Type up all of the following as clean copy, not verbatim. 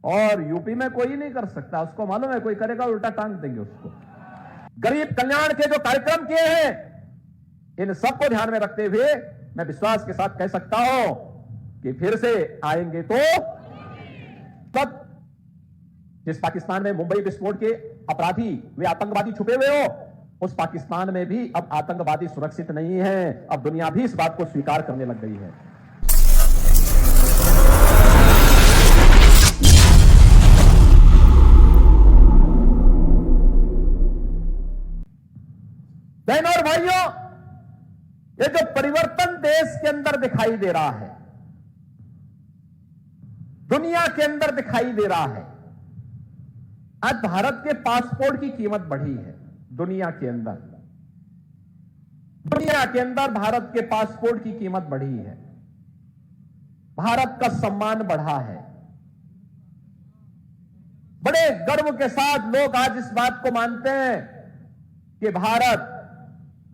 और यूपी में कोई नहीं कर सकता, उसको मालूम है कोई करेगा उल्टा टांग देंगे उसको। गरीब कल्याण के जो कार्यक्रम किए हैं, इन सबको ध्यान में रखते हुए मैं विश्वास के साथ कह सकता हूं कि फिर से आएंगे तो तब जिस पाकिस्तान में मुंबई विस्फोट के अपराधी वे आतंकवादी छुपे हुए हो, उस पाकिस्तान में भी अब आतंकवादी सुरक्षित नहीं है। अब दुनिया भी इस बात को स्वीकार करने लग गई है। बहनों और भाइयों, ये जो परिवर्तन देश के अंदर दिखाई दे रहा है, दुनिया के अंदर दिखाई दे रहा है, आज भारत के पासपोर्ट की कीमत बढ़ी है। दुनिया के अंदर भारत के पासपोर्ट की कीमत बढ़ी है। भारत का सम्मान बढ़ा है। बड़े गर्व के साथ लोग आज इस बात को मानते हैं कि भारत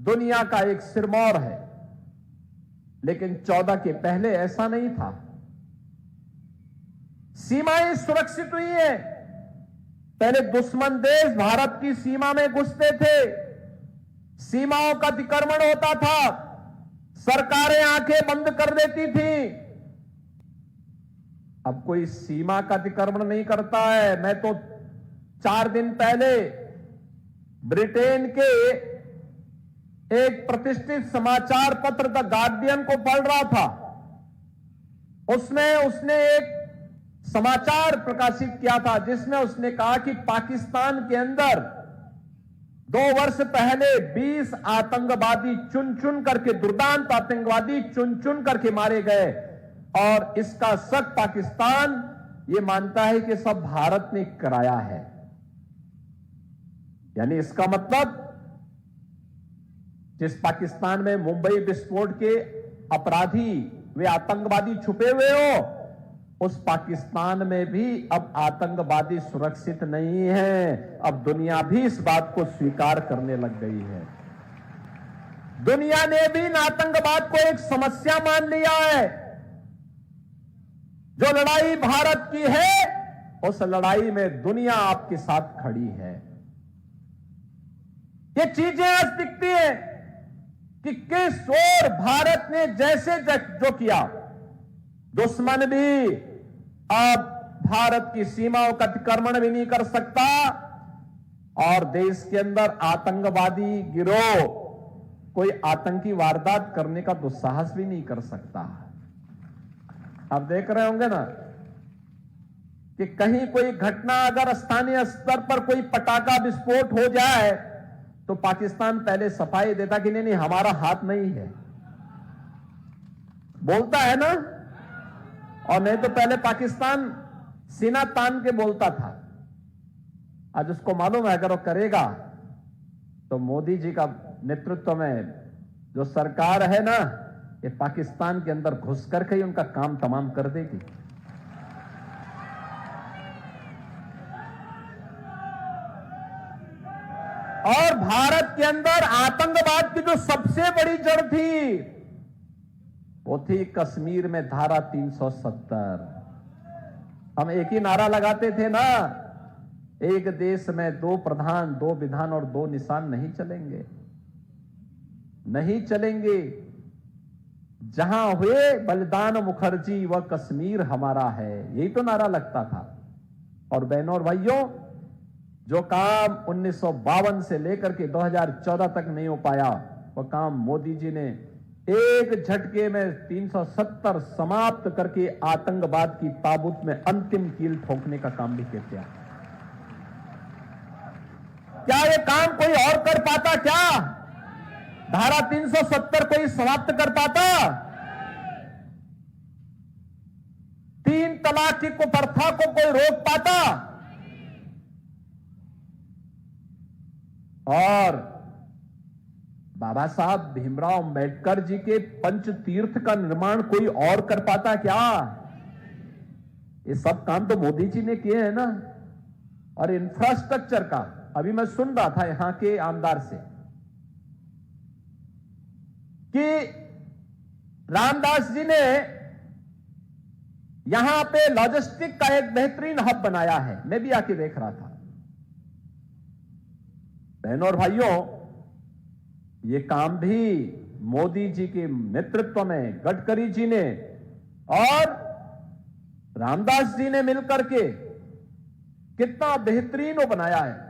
दुनिया का एक सिरमौर है। लेकिन 14 के पहले ऐसा नहीं था। सीमाएं सुरक्षित हुई है। पहले दुश्मन देश भारत की सीमा में घुसते थे, सीमाओं का अतिक्रमण होता था, सरकारें आंखें बंद कर देती थी। अब कोई सीमा का अतिक्रमण नहीं करता है। मैं तो 4 दिन पहले ब्रिटेन के एक प्रतिष्ठित समाचार पत्र द गार्डियन को पढ़ रहा था। उसमें उसने एक समाचार प्रकाशित किया था जिसमें उसने कहा कि पाकिस्तान के अंदर 2 वर्ष पहले 20 आतंकवादी चुन चुन करके, दुर्दांत आतंकवादी चुन चुन करके मारे गए। और इसका शक पाकिस्तान ये मानता है कि सब भारत ने कराया है। यानी इसका मतलब जिस पाकिस्तान में मुंबई विस्फोट के अपराधी वे आतंकवादी छुपे हुए हो, उस पाकिस्तान में भी अब आतंकवादी सुरक्षित नहीं है। अब दुनिया भी इस बात को स्वीकार करने लग गई है। दुनिया ने भी इन आतंकवाद को एक समस्या मान लिया है। जो लड़ाई भारत की है, उस लड़ाई में दुनिया आपके साथ खड़ी है। ये चीजें आज दिखती है कि किस ओर भारत ने जैसे जो किया, दुश्मन भी अब भारत की सीमाओं का अतिक्रमण भी नहीं कर सकता और देश के अंदर आतंकवादी गिरोह कोई आतंकी वारदात करने का दुस्साहस भी नहीं कर सकता। आप देख रहे होंगे ना कि कहीं कोई घटना, अगर स्थानीय स्तर पर कोई पटाखा विस्फोट हो जाए तो पाकिस्तान पहले सफाई देता कि नहीं हमारा हाथ नहीं है, बोलता है ना। और नहीं तो पहले पाकिस्तान सीना तान के बोलता था। आज उसको मालूम है अगर वो करेगा तो मोदी जी का नेतृत्व में जो सरकार है ना, ये पाकिस्तान के अंदर घुस करके ही उनका काम तमाम कर देगी। और भारत के अंदर आतंकवाद की जो सबसे बड़ी जड़ थी वो थी कश्मीर में धारा 370। हम एक ही नारा लगाते थे ना, एक देश में 2 प्रधान, 2 विधान और 2 निशान नहीं चलेंगे, नहीं चलेंगे। जहां हुए बलिदान मुखर्जी वह कश्मीर हमारा है, यही तो नारा लगता था। और बहनों और भाइयों, जो काम 1952 से लेकर के 2014 तक नहीं हो पाया, वह काम मोदी जी ने एक झटके में 370 समाप्त करके आतंकवाद की ताबूत में अंतिम कील ठोकने का काम भी किया। क्या ये काम कोई और कर पाता? क्या धारा 370 कोई समाप्त कर पाता? 3 तलाक की कुप्रथा को कोई रोक पाता? और बाबा साहब भीमराव अंबेडकर जी के पंच तीर्थ का निर्माण कोई और कर पाता क्या? ये सब काम तो मोदी जी ने किए हैं ना। और इंफ्रास्ट्रक्चर का अभी मैं सुन रहा था यहां के आमदार से कि रामदास जी ने यहां पे लॉजिस्टिक का एक बेहतरीन हब बनाया है। मैं भी आके देख रहा था। बहनों और भाइयों, ये काम भी मोदी जी के नेतृत्व में गडकरी जी ने और रामदास जी ने मिलकर के कितना बेहतरीन वो बनाया है।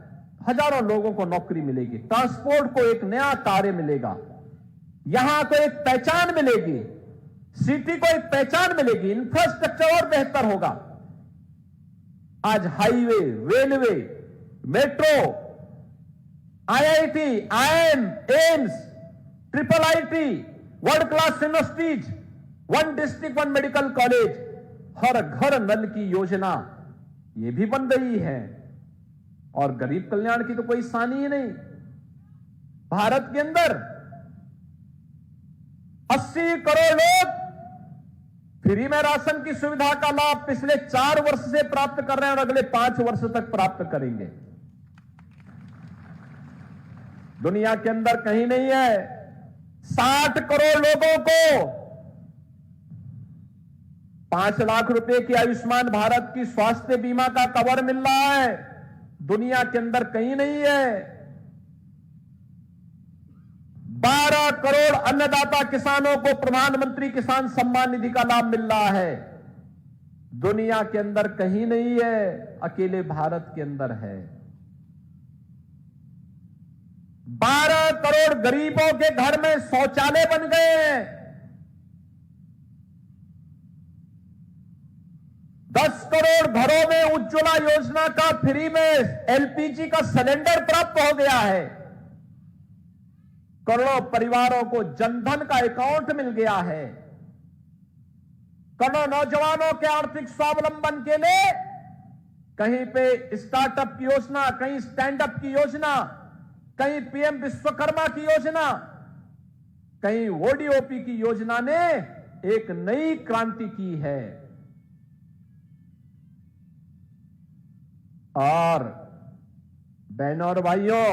हजारों लोगों को नौकरी मिलेगी, ट्रांसपोर्ट को एक नया कार्य मिलेगा, यहां को एक पहचान मिलेगी, सिटी को एक पहचान मिलेगी, इंफ्रास्ट्रक्चर और बेहतर होगा। आज highway, railway, metro, IIT, IIM, AIIMS, triple IT, world class universities, one district one medical college, हर घर नल की योजना ये भी बन रही है। और गरीब कल्याण की तो कोई सानी ही नहीं। भारत के अंदर 80 करोड़ लोग फ्री में राशन की सुविधा का लाभ पिछले 4 वर्ष से प्राप्त कर रहे हैं और अगले 5 वर्ष तक प्राप्त करेंगे। दुनिया के अंदर कहीं नहीं है। 60 करोड़ लोगों को 5 लाख रुपए की आयुष्मान भारत की स्वास्थ्य बीमा का कवर मिल रहा है। दुनिया के अंदर कहीं नहीं है। 12 करोड़ अन्नदाता किसानों को प्रधानमंत्री किसान सम्मान निधि का लाभ मिल रहा है। दुनिया के अंदर कहीं नहीं है, अकेले भारत के अंदर है। 12 करोड़ गरीबों के घर में शौचालय बन गए हैं। 10 करोड़ घरों में उज्ज्वला योजना का फ्री में एलपीजी का सिलेंडर प्राप्त हो गया है। करोड़ों परिवारों को जनधन का अकाउंट मिल गया है। करोड़ों नौजवानों के आर्थिक स्वावलंबन के लिए कहीं पे स्टार्टअप की योजना, कहीं स्टैंड अप की योजना, कहीं पीएम विश्वकर्मा की योजना, कहीं ओडीओपी की योजना ने एक नई क्रांति की है। और बहनों और भाइयों,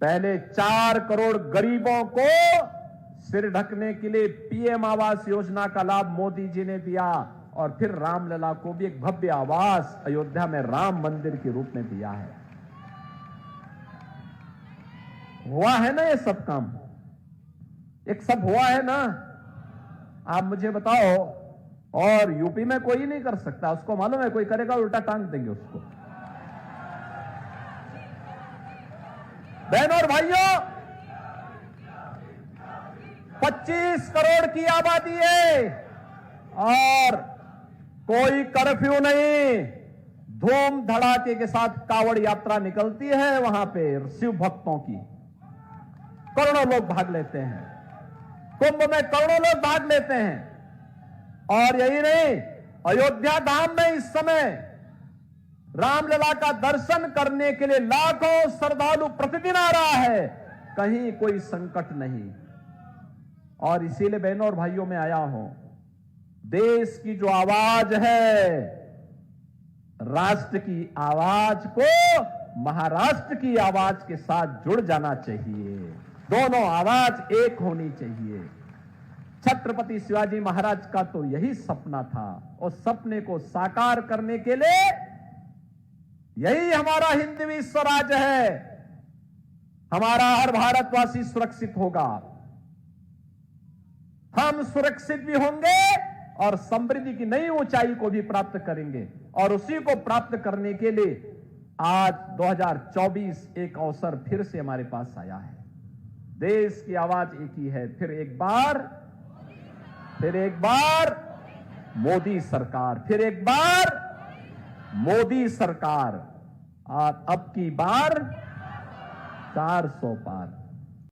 पहले 4 करोड़ गरीबों को सिर ढकने के लिए पीएम आवास योजना का लाभ मोदी जी ने दिया और फिर रामलला को भी एक भव्य आवास अयोध्या में राम मंदिर के रूप में दिया है। हुआ है ना ये सब काम? एक सब हुआ है ना? आप मुझे बताओ। और यूपी में कोई नहीं कर सकता, उसको मालूम है, कोई करेगा उल्टा टांग देंगे उसको। बहनों और भाइयों, 25 करोड़ की आबादी है और कोई कर्फ्यू नहीं। धूम धड़ाके के साथ कावड़ यात्रा निकलती है वहां पे शिव भक्तों की। करोड़ों लोग भाग लेते हैं कुंभ में, करोड़ों लोग भाग लेते हैं। और यही नहीं, अयोध्या धाम में इस समय रामलला का दर्शन करने के लिए लाखों श्रद्धालु प्रतिदिन आ रहा है। कहीं कोई संकट नहीं। और इसीलिए बहनों और भाइयों में आया हूं, देश की जो आवाज है, राष्ट्र की आवाज को महाराष्ट्र की आवाज के साथ जुड़ जाना चाहिए। दोनों आवाज एक होनी चाहिए। छत्रपति शिवाजी महाराज का तो यही सपना था। उस सपने को साकार करने के लिए यही हमारा हिंदवी स्वराज है। हमारा हर भारतवासी सुरक्षित होगा, हम सुरक्षित भी होंगे और समृद्धि की नई ऊंचाई को भी प्राप्त करेंगे। और उसी को प्राप्त करने के लिए आज 2024 एक अवसर फिर से हमारे पास आया है। देश की आवाज एक ही है। फिर एक बार मोदी सरकार, फिर एक बार मोदी सरकार। और अब की बार 400 पार।